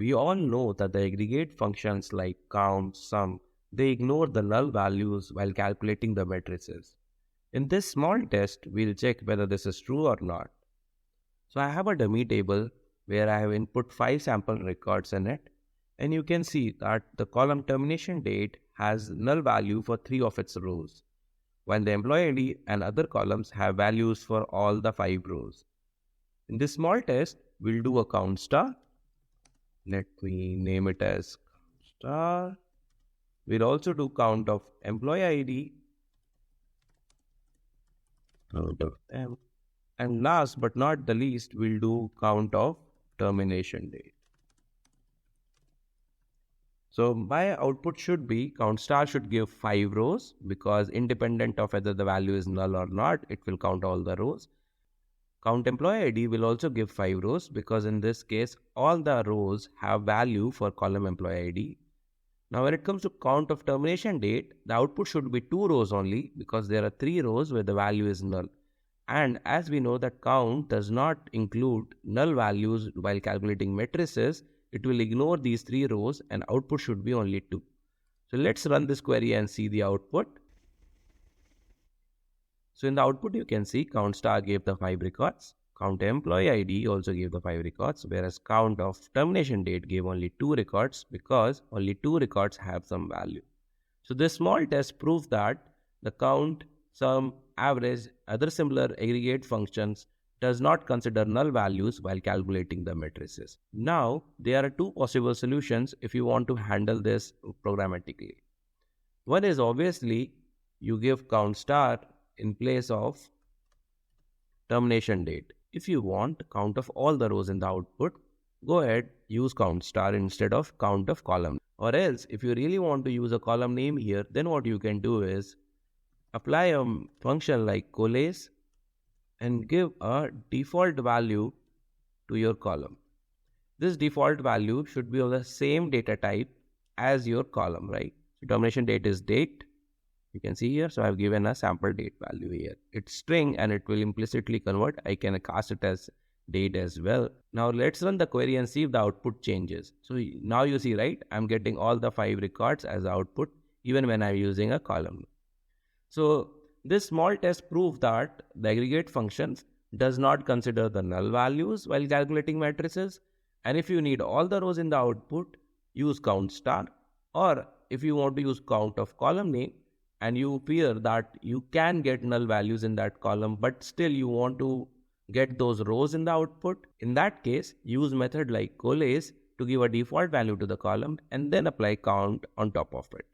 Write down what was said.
We all know that the aggregate functions like count, sum, they ignore the null values while calculating the matrices. In this small test, we'll check whether this is true or not. So I have a dummy table where I have input 5 sample records in it, and you can see that the column termination date has null value for 3 of its rows, while the employee ID and other columns have values for all the 5 rows. In this small test, we'll do a count star. Let me name it as count star. We'll also do count of employee ID, count of them, and last but not the least, we'll do count of termination date. So my output should be count star should give 5 rows, because independent of whether the value is null or not, it will count all the rows. Count employee ID will also give 5 rows, because in this case all the rows have value for column employee ID. Now when it comes to count of termination date, the output should be 2 rows only, because there are 3 rows where the value is null. And as we know that count does not include null values while calculating matrices, it will ignore these 3 rows and output should be only 2. So let's run this query and see the output. So in the output you can see count star gave the 5 records, count employee ID also gave the 5 records, whereas count of termination date gave only 2 records, because only 2 records have some value. So this small test proves that the count, sum, average, other similar aggregate functions does not consider null values while calculating the matrices. Now, there are 2 possible solutions if you want to handle this programmatically. One is obviously you give count star in place of termination date. If you want count of all the rows in the output, go ahead, use count star instead of count of column. Or else, if you really want to use a column name here, then what you can do is apply a function like coalesce and give a default value to your column. This default value should be of the same data type as your column, right? So termination date is date. You can see here, so I've given a sample date value here. It's string and it will implicitly convert. I can cast it as date as well. Now let's run the query and see if the output changes. So now you see, right? I'm getting all the 5 records as output even when I'm using a column. So this small test proves that the aggregate function does not consider the null values while calculating matrices. And if you need all the rows in the output, use count star. Or if you want to use count of column name and you fear that you can get null values in that column, but still you want to get those rows in the output, in that case, use method like coalesce to give a default value to the column and then apply count on top of it.